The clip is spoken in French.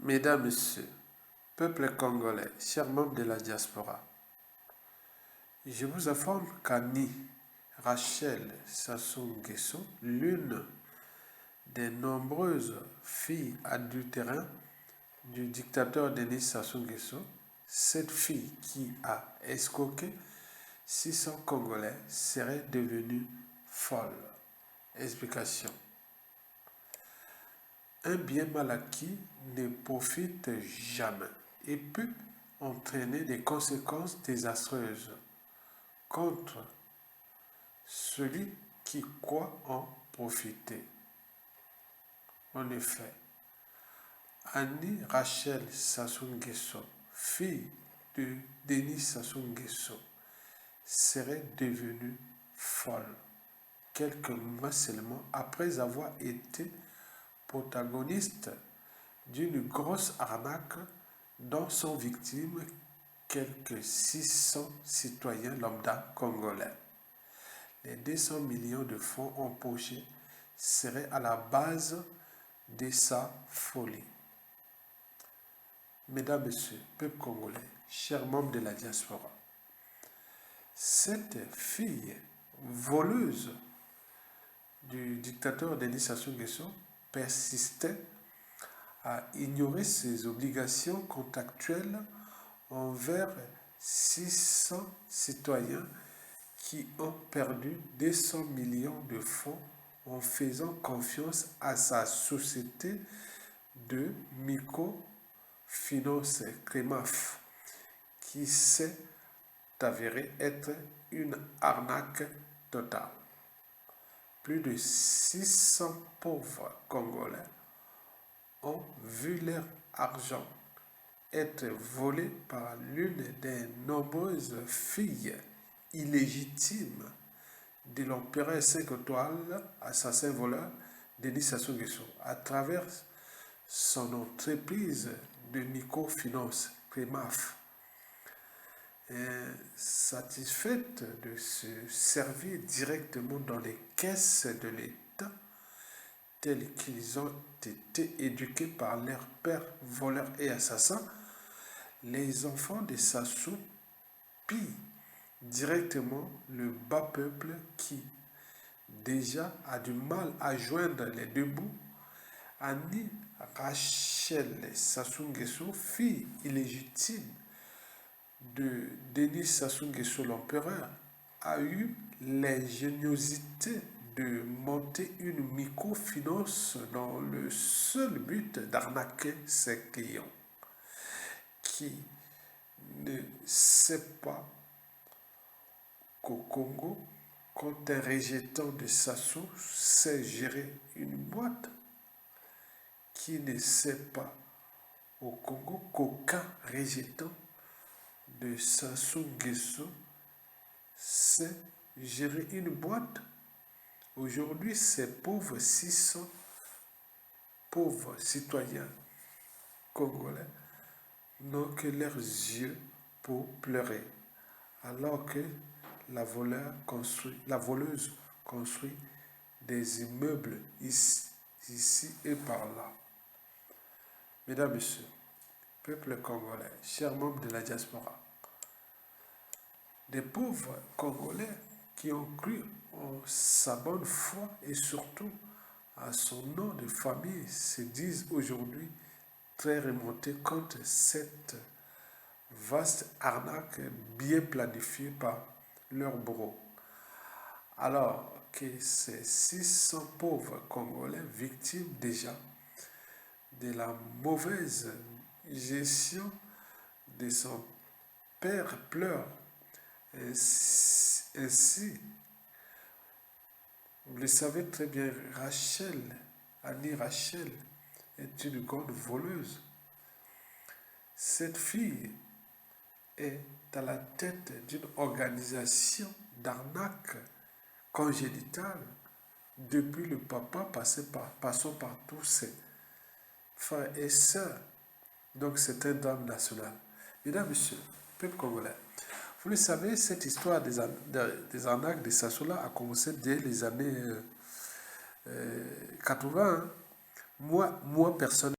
Mesdames, Messieurs, peuple congolais, chers membres de la diaspora, je vous informe qu'Annie Rachel Sassou Nguesso, l'une des nombreuses filles adultérines du dictateur Denis Sassou Nguesso, cette fille qui a escroqué 600 Congolais serait devenue folle. Explication. Un bien mal acquis ne profite jamais et peut entraîner des conséquences désastreuses contre celui qui croit en profiter. En effet, Annie Rachel Sassou Nguesso, fille de Denis Sassou Nguesso, serait devenue folle quelques mois seulement après avoir été protagoniste d'une grosse arnaque dont sont victimes quelques 600 citoyens lambda congolais. Les 200 millions de fonds empochés seraient à la base de sa folie. Mesdames, Messieurs, peuple congolais, chers membres de la diaspora, cette fille voleuse du dictateur Denis Sassou Nguesso persistait à ignorer ses obligations contractuelles envers 600 citoyens qui ont perdu 200 millions de fonds en faisant confiance à sa société de microfinance CREMAF, qui s'est avérée être une arnaque totale. Plus de 600 pauvres Congolais ont vu leur argent être volé par l'une des nombreuses filles illégitimes de l'empereur 5 étoiles, assassin voleur Denis Sassou Nguesso, à travers son entreprise de microfinance CREMAF. Satisfaite de se servir directement dans les caisses de l'État, tels qu'ils ont été éduqués par leurs pères voleurs et assassins, les enfants de Sassou pillent directement le bas peuple qui déjà a du mal à joindre les deux bouts. Annie Rachel Sassou Nguesso, fille illégitime de Denis Sassou Nguesso l'empereur, a eu l'ingéniosité de monter une microfinance dans le seul but d'arnaquer ses clients. Qui ne sait pas qu'au Congo, quand un rejetant de Sassou sait gérer une boîte, qui ne sait pas au Congo qu'aucun rejetant de Sassou Nguesso sait gérer une boîte. Aujourd'hui, ces pauvres 600 pauvres citoyens congolais n'ont que leurs yeux pour pleurer, alors que la voleuse construit des immeubles ici et par là. Mesdames, Messieurs, peuple congolais, chers membres de la diaspora, des pauvres Congolais qui ont cru en sa bonne foi et surtout à son nom de famille se disent aujourd'hui très remontés contre cette vaste arnaque bien planifiée par leur bourreau. Alors que ces 600 pauvres Congolais victimes déjà de la mauvaise gestion de son père pleure. Ainsi, vous le savez très bien, Annie Rachel, est une grande voleuse. Cette fille est à la tête d'une organisation d'arnaque congénitale depuis le papa passant par tous ses frères et sœurs. Donc c'est un drame national. Mesdames, Messieurs, peuple congolais, vous le savez, cette histoire des arnaques de Sassou-là a commencé dès les années 80. Moi personnellement,